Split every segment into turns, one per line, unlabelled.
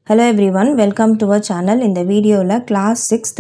Hello everyone, welcome to our channel. In the video la class 6th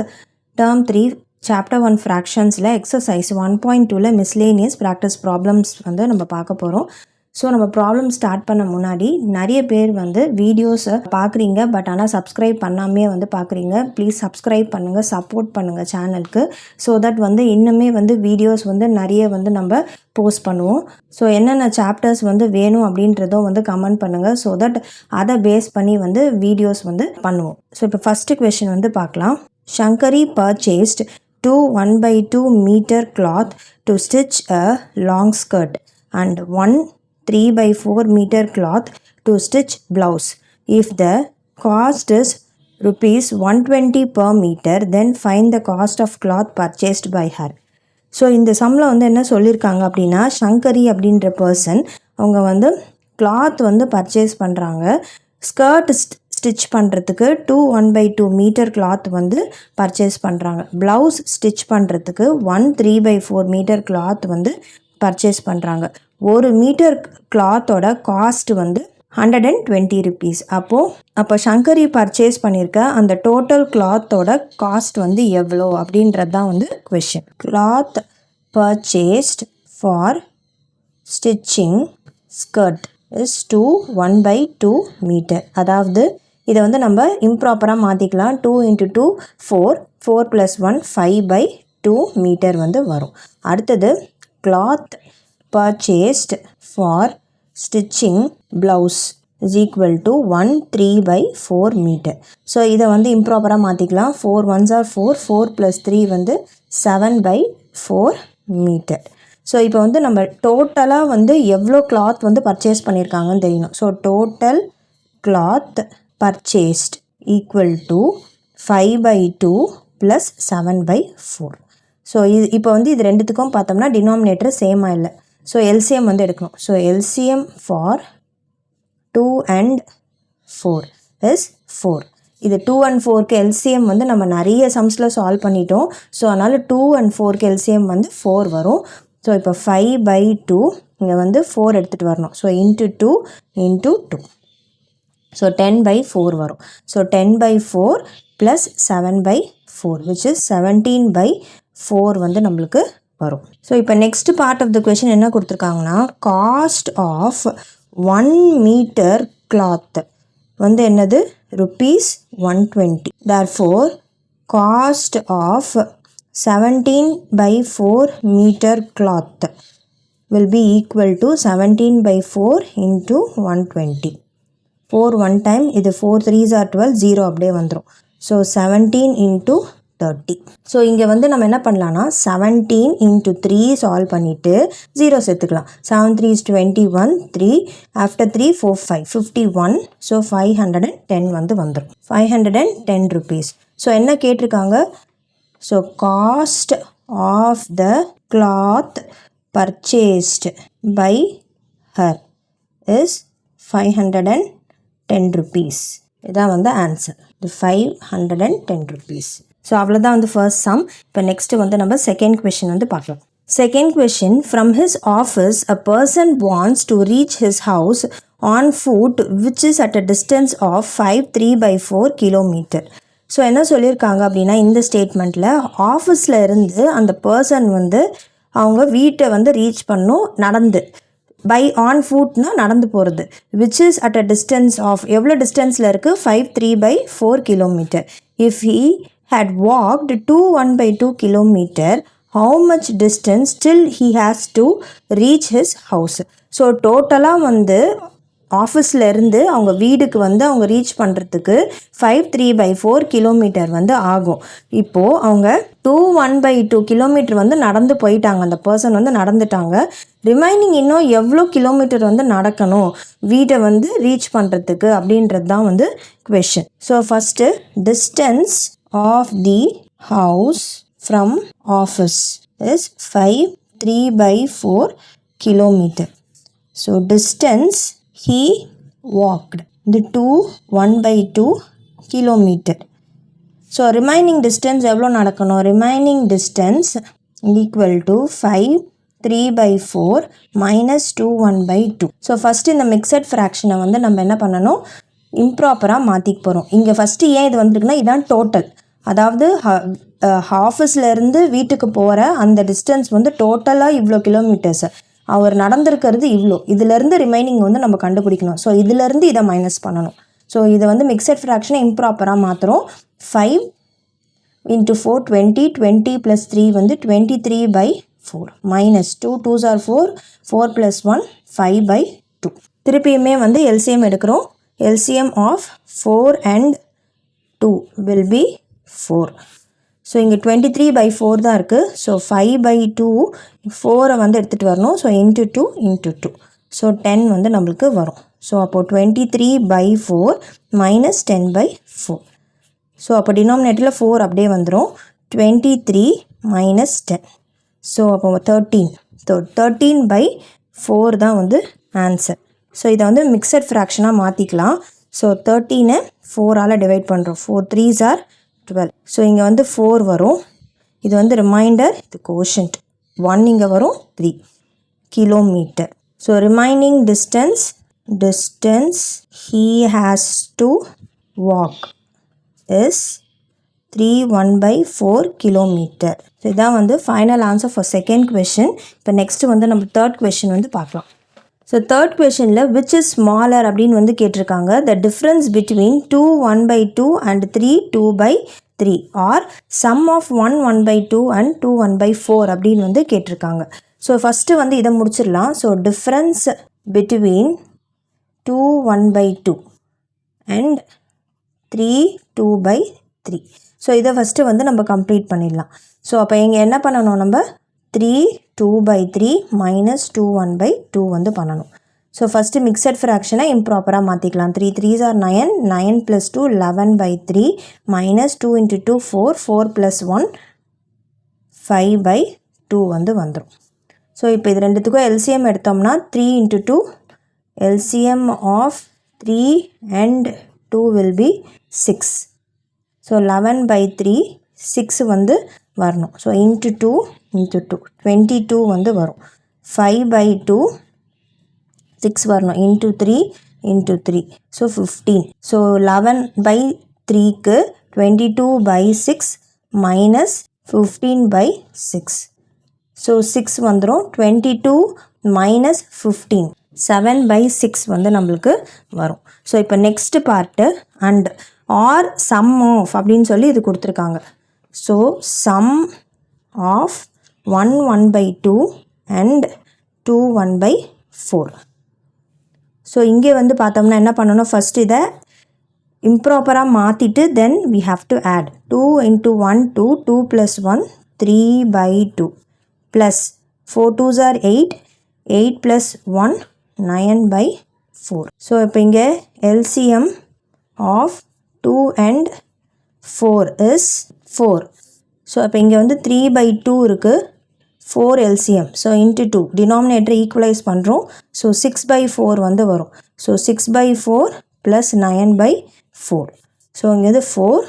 term 3 chapter 1 fractions la exercise 1.2 la miscellaneous practice problems வந்து நம்ம பார்க்க போறோம். So நம்ம problem start பண்ண முன்னாடி நிறைய பேர் வந்து வீடியோஸை பார்க்குறீங்க, பட் ஆனால் சப்ஸ்கிரைப் பண்ணாமே வந்து பார்க்குறீங்க. ப்ளீஸ் சப்ஸ்கிரைப் பண்ணுங்கள், சப்போர்ட் பண்ணுங்கள் சேனலுக்கு. ஸோ தட் வந்து இன்னுமே வந்து வீடியோஸ் வந்து நிறைய வந்து நம்ம போஸ்ட் பண்ணுவோம். ஸோ என்னென்ன சாப்டர்ஸ் வந்து வேணும் அப்படின்றதும் வந்து கமெண்ட் பண்ணுங்கள். ஸோ தட் அதை பேஸ் பண்ணி வந்து வீடியோஸ் வந்து பண்ணுவோம். ஸோ இப்போ ஃபஸ்ட்டு கொஷின் வந்து பார்க்கலாம். Shankari purchased 2 1/2 meter cloth to stitch a long skirt and 1 3/4 meter cloth to stitch blouse. If the cost is rupees 120 per meter, then find the cost of cloth purchased by her. So இந்த சம்மில் வந்து என்ன சொல்லியிருக்காங்க அப்படின்னா, சங்கரி அப்படின்ற person அவங்க வந்து cloth வந்து பர்ச்சேஸ் பண்ணுறாங்க. ஸ்கர்ட் ஸ்டிச் பண்ணுறதுக்கு 2 1/2 மீட்டர் கிளாத் வந்து பர்ச்சேஸ் பண்ணுறாங்க. ப்ளவுஸ் ஸ்டிச் பண்ணுறதுக்கு 1 3/4 மீட்டர் கிளாத் வந்து பர்ச்சேஸ் பண்ணுறாங்க. ஒரு மீட்டர் கிளாத்தோட காஸ்ட் வந்து 120 rupees. அப்போ சங்கரி பர்ச்சேஸ் பண்ணியிருக்க அந்த டோட்டல் கிளாத்தோட காஸ்ட் வந்து எவ்வளோ அப்படின்றது தான் வந்து question. Cloth purchased for stitching skirt is 2 1/2 metre. அதாவது இதை வந்து நம்ம இம்ப்ராப்பராக மாற்றிக்கலாம். 2 × 2 4 4 + 1 5/2 மீட்டர் வந்து வரும். அடுத்தது cloth purchased for stitching blouse is equal to 1 3/4 meter. So இதை வந்து இம்ப்ராப்பராக மாற்றிக்கலாம். 4 1s are 4 4 + 3 வந்து 7/4 மீட்டர். ஸோ இப்போ வந்து நம்ம டோட்டலாக வந்து எவ்வளோ கிளாத் வந்து பர்ச்சேஸ் பண்ணியிருக்காங்கன்னு தெரியணும். So total cloth purchased equal to 5/2 + 7/4. So இப்போ வந்து இது ரெண்டுத்துக்கும் பார்த்தோம்னா டினாமினேட்டர் சேமாக இல்லை. ஸோ எல்சிஎம் வந்து எடுக்கணும். So LCM for 2 and 4 is 4. இது 2 and 4க்கு எல்சிஎம் வந்து நம்ம நிறைய சம்ஸில் சால்வ் பண்ணிட்டோம். ஸோ அதனால் 2 and 4க்கு எல்சிஎம் வந்து 4 வரும். ஸோ இப்போ 5/2 இங்கே வந்து 4 எடுத்துகிட்டு வரணும். So into 2 × 2. ஸோ 10/4 வரும். ஸோ 10/4 + 7/4 which is 17/4 வந்து நம்மளுக்கு வரும். ஸோ இப்போ next part of the question என்ன கொடுத்துருக்காங்கன்னா, காஸ்ட் ஆஃப் 1 மீட்டர் கிளாத் வந்து என்னது rupees 120. therefore cost of 17/4 metre cloth will be equal to 17/4 × 120. 4 1 time, இது 4 3s are 12, 0 அப்படியே வந்துடும். ஸோ 17 × 30. ஸோ இங்கே வந்து நம்ம என்ன பண்ணலான்னா 17 × 3 சால்வ் பண்ணிவிட்டு 0 சேர்த்துக்கலாம். 7 3s 21, 3 after 3 4 5 51. ஸோ 510 வந்து வந்துடும். 510 rupees. ஸோ என்ன கேட்டிருக்காங்க? So cost of the cloth purchased by her is 510 rupees. இதான் வந்து ஆன்சர். 510 rupees. ஸோ அவ்வளோதான் வந்து ஃபர்ஸ்ட் சம். இப்போ நெக்ஸ்ட்டு வந்து நம்ம செகண்ட் கொஷின் வந்து பார்க்கலாம். Second question, from his office a person wants to reach his house on foot which is at a distance of 5 3/4 kilometre. So என்ன சொல்லியிருக்காங்க அப்படின்னா, இந்த ஸ்டேட்மெண்ட்டில் ஆஃபீஸில் இருந்து அந்த பர்சன் வந்து அவங்க வீட்டை வந்து ரீச் பண்ணும் நடந்து. பை ஆன் ஃபுட்னா நடந்து போகிறது. Which is at a distance of எவ்வளோ டிஸ்டன்ஸில் இருக்குது? 5 3/4 kilometre. If he had walked 2 1/2 kilometer, how much distance till he has to reach his house? So டோட்டலாக வந்து ஆஃபீஸில் இருந்து அவங்க வீடுக்கு வந்து அவங்க ரீச் பண்ணுறதுக்கு 5 3/4 கிலோமீட்டர் வந்து ஆகும். இப்போது அவங்க 2 1/2 கிலோமீட்டர் வந்து நடந்து போயிட்டாங்க. அந்த பர்சன் வந்து நடந்துட்டாங்க. ரிமைனிங் இன்னும் எவ்வளோ கிலோமீட்டர் வந்து நடக்கணும் வீட்டை வந்து ரீச் பண்ணுறதுக்கு அப்படின்றது தான் வந்து question. So first distance of the house from office is 5 3/4 kilometer. So distance he walked the 2 1/2 kilometer. So remaining distance எவ்வளோ நடக்கணும்? remaining distance equal to 5 3/4 minus 2 1/2. So first இந்த மிக்சட் ஃப்ராக்ஷனை வந்து நம்ம என்ன பண்ணணும், இம்ப்ராப்பராக மாற்றிக்க போகிறோம். இங்கே ஃபஸ்ட்டு ஏன் இது வந்திருக்குன்னா இதான் டோட்டல், அதாவது ஆஃபீஸ்லேருந்து வீட்டுக்கு போகிற அந்த டிஸ்டன்ஸ் வந்து டோட்டலாக இவ்வளோ கிலோமீட்டர்ஸு, அவர் நடந்திருக்கிறது இவ்வளோ, இதிலேருந்து ரிமைனிங் வந்து நம்ம கண்டுபிடிக்கணும். ஸோ இதிலேருந்து இதை மைனஸ் பண்ணணும். ஸோ இதை வந்து மிக்சட் ஃப்ராக்ஷனை இம்ப்ராப்பராக மாற்றுறோம். 5 into 4 20, 20 plus 3 வந்து 23/4 minus 2 2s are 4, 4 plus 1 5/2. திருப்பியுமே வந்து எல்சிஎம் எடுக்கிறோம். LCM of 4 and 2 will be 4. So இங்கே 23/4 தான் இருக்குது. ஸோ 5/2 4 வந்து எடுத்துகிட்டு வரணும். ஸோ இன்ட்டு 2 இன்ட்டு 2, ஸோ 10 வந்து நம்மளுக்கு வரும். ஸோ அப்போது 23/4 minus 10/4. ஸோ அப்போ டினாமினேட்டரில் 4 அப்படியே வந்துடும். 23 minus 10, ஸோ அப்போ 13. ஸோ 13/4 தான் வந்து ஆன்சர். ஸோ இதை வந்து மிக்சட் ஃப்ராக்ஷனாக மாற்றிக்கலாம். ஸோ 13 4ஆல் டிவைட் பண்ணுறோம். 4 3s are 12. ஸோ இங்கே வந்து 4 வரும். இது வந்து ரிமைண்டர், இது கோஷன்ட். 1 இங்கே வரும், 3 kilometre. So remaining distance he has to walk is 3 1/4 kilometre. So இதான் வந்து final answer for second question. இப்போ நெக்ஸ்ட்டு வந்து நம்ம தேர்ட் கொஷின் வந்து பார்க்கலாம். ஸோ தேர்ட் கொஷனில் விச் இஸ் ஸ்மாலர் அப்படின்னு வந்து கேட்டிருக்காங்க. The difference between 2 1/2 and 3 2/3 or sum of 1 1/2 and 2 1/4 அப்படின்னு வந்து கேட்டிருக்காங்க. ஸோ ஃபஸ்ட்டு வந்து இதை முடிச்சிடலாம். So difference between 2 1/2 and 3 2/3. So இதை ஃபஸ்ட்டு வந்து நம்ம கம்ப்ளீட் பண்ணிடலாம். ஸோ அப்போ இங்கே என்ன பண்ணணும், நம்ம 3 2/3 minus 2 1/2 வந்து பண்ணணும். ஸோ ஃபஸ்ட்டு மிக்சட் ஃப்ராக்ஷனை இம்ப்ராப்பராக மாற்றிக்கலாம். 3 3s are 9, 9 plus 2 11/3 minus 2 into 2 4, 4 plus 1 5/2 வந்து வந்துடும். ஸோ இப்போ இது ரெண்டுத்துக்கும் எல்சிஎம் எடுத்தோம்னா 3 into 2, LCM of 3 and 2 will be 6. So 11/3 6 வந்து வரணும். ஸோ இன்ட்டு 2 இன்ட்டு 2 22 வந்து வரும். 5/2 6 வரணும். Into 3 into 3, so 15. ஸோ 11/3க்கு 22/6 மைனஸ் 15/6, ஸோ 6 வந்துடும். 22 மைனஸ் 15 7/6 வந்து நம்மளுக்கு வரும். ஸோ இப்போ next part and are sum of அப்படின்னு சொல்லி இது கொடுத்துருக்காங்க. So sum of 1 1/2 and 2 1/4. So இங்கே வந்து பார்த்தோம்னா என்ன பண்ணணும், ஃபஸ்ட் இதை இம்ப்ராப்பராக மாற்றிட்டு then we have to add 2 into 1 2, 2 plus 1 3/2 plus 4 2s are 8, 8 plus 1 9/4. So இப்போ இங்கே LCM of 2 and 4 is 4. So அப்போ இங்கே வந்து 3/2 இருக்குது, 4 எல்சிஎம். ஸோ இன்ட்டு 2 டினாமினேட்டரை ஈக்குவலைஸ் பண்ணுறோம். ஸோ 6/4 வந்து வரும். So 6/4 plus 9/4. ஸோ இங்கே வந்து 4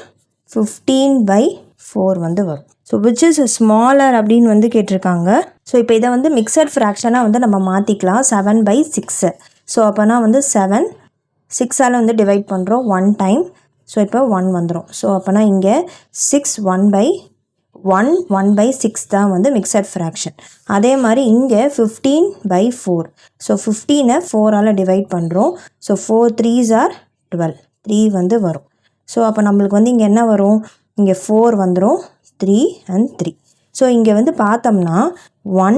15/4 வந்து வரும். ஸோ விச் இஸ் ஸ்மாலர் அப்படின்னு வந்து கேட்டிருக்காங்க. ஸோ இப்போ இதை வந்து மிக்சட் ஃப்ராக்ஷனாக வந்து நம்ம மாற்றிக்கலாம். 7/6. ஸோ அப்போனா வந்து 7 6ஆல் வந்து டிவைட் பண்ணுறோம் 1 டைம். ஸோ இப்போ 1 வந்துடும். ஸோ அப்போனா இங்கே 6 1/6 தான் வந்து மிக்சட் ஃப்ராக்ஷன். அதே மாதிரி இங்கே 15/4. ஸோ 15ஐ 4ஆல் டிவைட் பண்ணுறோம். ஸோ 4 3s are 12, 3 வந்து வரும். ஸோ அப்போ நம்மளுக்கு வந்து இங்கே என்ன வரும், இங்கே 4 வந்துடும், 3 and 3. ஸோ இங்கே வந்து பார்த்தோம்னா 1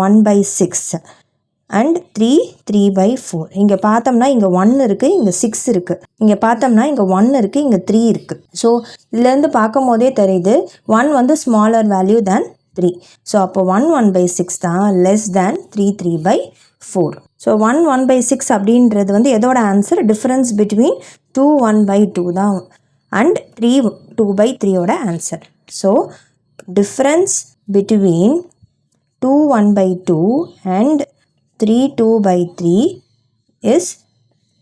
1/6 அண்ட் 3 3/4. இங்கே பார்த்தோம்னா இங்கே 1 இருக்குது, இங்கே 6 இருக்குது. இங்கே பார்த்தோம்னா இங்கே 1 இருக்குது, இங்கே 3 இருக்குது. ஸோ இதுலேருந்து பார்க்கும் போதே தெரியுது 1 வந்து ஸ்மாலர் வேல்யூ தேன் 3. ஸோ அப்போ 1 1/6 தான் லெஸ் தேன் 3 3/4. ஸோ 1 1/6 அப்படின்றது வந்து எதோட ஆன்சர், டிஃப்ரென்ஸ் பிட்வீன் 2 1/2 தான் அண்ட் 3 2/3யோட answer. So difference between 2 1/2 and 3 2/3 is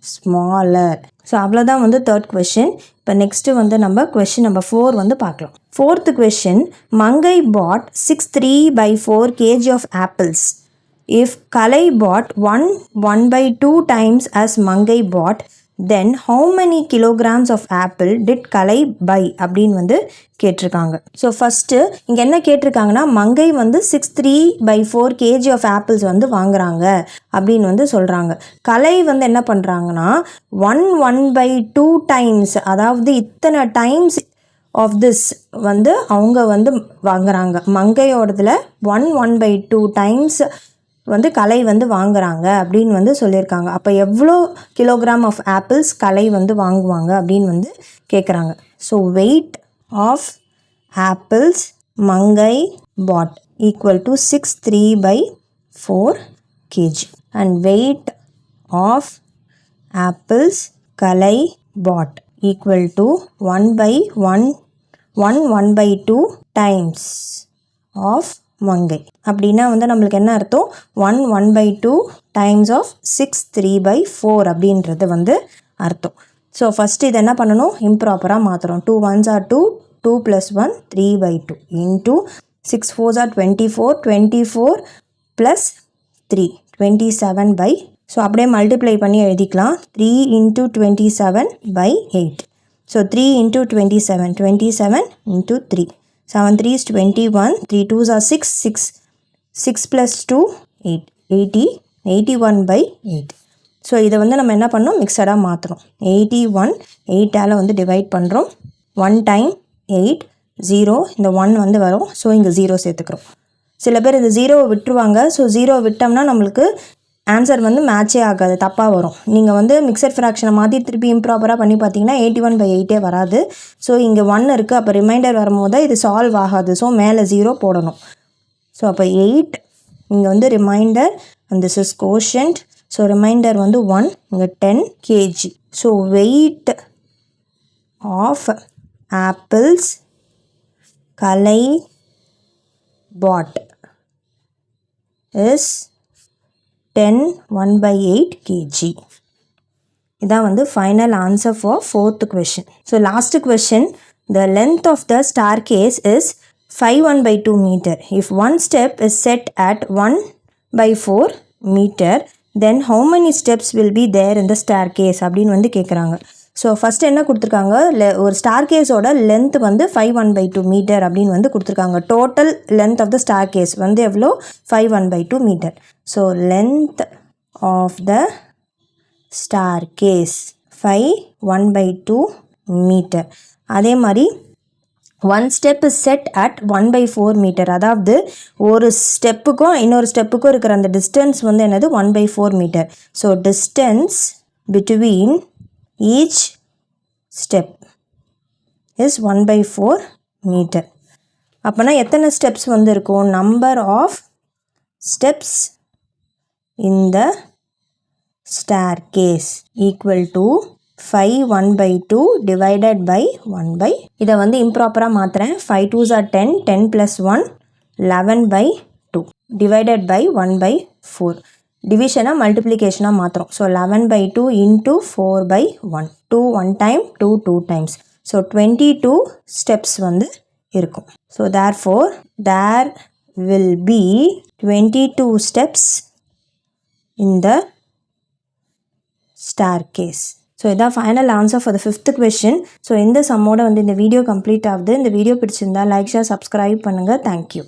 smaller. So அவ்வளோதான் வந்து தேர்ட் கொஷின். இப்போ நெக்ஸ்ட்டு வந்து நம்ம கொஷின் நம்பர் 4 வந்து பார்க்கலாம். Fourth question, Mangai pot 6 3/4 kg of apples. If Kalai bought 1 1/2 times as Mangai bought, then how many kilograms of apple did Kalai buy அப்படின்னு வந்து கேட்டிருக்காங்க. ஸோ ஃபஸ்ட்டு இங்கே என்ன கேட்டிருக்காங்கன்னா மங்கை வந்து 63/4 kg ஆஃப் ஆப்பிள்ஸ் வந்து வாங்குறாங்க அப்படின்னு வந்து சொல்கிறாங்க. கலை வந்து என்ன பண்ணுறாங்கன்னா 1/2 டைம்ஸ், அதாவது இத்தனை டைம்ஸ் ஆஃப் திஸ் வந்து அவங்க வந்து வாங்குறாங்க. மங்கையோடதில் 1/2 டைம்ஸ் வந்து கலை வந்து வாங்குறாங்க அப்படின்னு வந்து சொல்லியிருக்காங்க. அப்போ எவ்வளோ கிலோகிராம் ஆஃப் ஆப்பிள்ஸ் கலை வந்து வாங்குவாங்க அப்படின்னு வந்து கேட்குறாங்க. So weight of apples Mangai bought equal to 63/4 kg and weight of apples Kalai bought equal to 1/2 times of Mangai. அப்படின்னா வந்து நம்மளுக்கு என்ன அர்த்தம், 1/2 டைம்ஸ் ஆஃப் 63/4 அப்படின்றது வந்து அர்த்தம். ஸோ ஃபஸ்ட்டு இதை என்ன பண்ணணும், இம்ப்ராப்பராக மாற்றுறோம். 2 1s are 2, 2 + 1 3/2 into 6 4s are 24, 24 + 3 27/. So அப்படியே மல்டிப்ளை பண்ணி எழுதிக்கலாம். 3 × 27/8. So 3 × 27, 27 × 3. 7 3s 21, 3 2s are 6, 6 + 2 8, 81/8. So இதை வந்து நம்ம என்ன பண்ணோம், மிக்சடாக மாற்றுறோம். 81 8ஆல் வந்து டிவைட் பண்ணுறோம். 1 டைம் 8 0, இந்த 1 வந்து வரும். ஸோ இங்கே 0 சேர்த்துக்கிறோம். சில பேர் இந்த 0 விட்டுருவாங்க. ஸோ 0 விட்டோம்னா நம்மளுக்கு ஆன்சர் வந்து மேட்சே ஆகாது, தப்பாக வரும். நீங்கள் வந்து மிக்சட் ஃப்ராக்ஷனை மாற்றி திருப்பி இம்ப்ராப்பராக பண்ணி பார்த்தீங்கன்னா 81/8 வராது. ஸோ இங்கே 1 இருக்குது, அப்போ ரிமைண்டர் வரும்போது இது சால்வ் ஆகாது. ஸோ மேலே 0 போடணும். ஸோ அப்போ 8 இங்கே வந்து remainder and this is quotient. So remainder வந்து 1, இங்கே 10 kg. So weight of apples Kalai bought is 10 1/8 kg. இதான் வந்து final answer for 4th question. So last question, the length of the staircase is 5 1/2 meter. If one step is set at 1/4 meter, then how many steps will be there in the staircase அப்படின்னு வந்து கேட்குறாங்க. So first என்ன கொடுத்துருக்காங்க, ஒரு ஸ்டார்கேஸோட length வந்து 5 1/2 metre அப்படின்னு வந்து கொடுத்துருக்காங்க. Total length of the staircase வந்து எவ்வளோ, 5 1/2 metre. So length of the staircase 5 1/2 metre. அதே மாதிரி one step is set at 1/4 metre. அதாவது ஒரு ஸ்டெப்புக்கும் இன்னொரு ஸ்டெப்புக்கும் இருக்கிற அந்த டிஸ்டன்ஸ் வந்து என்னது, 1/4 metre. So distance between each step is 1/4 metre. அப்போனா எத்தனை ஸ்டெப்ஸ் வந்து இருக்கும், number of steps in the staircase equal to 5 1/2 divided by 1/. இதை வந்து இம்ப்ராப்பராக மாற்றுறேன். 5 2s are 10, 10 + 1 11/2 டிவைடட் பை 1/4. டிவிஷனாக மல்டிப்ளிகேஷனாக மாற்றுறோம். So 11/2 into 4/1. 2 1 time, 2 2 times. So 22 steps வந்து இருக்கும். So therefore there will be 22 steps in the staircase. So இதான் final answer for the 5th question. So இந்த சம்மோட வந்து இந்த வீடியோ கம்ப்ளீட் ஆகுது. இந்த வீடியோ பிடிச்சிருந்தா லைக் ஷேர் சப்ஸ்கிரைப் பண்ணுங்கள். தேங்க்யூ.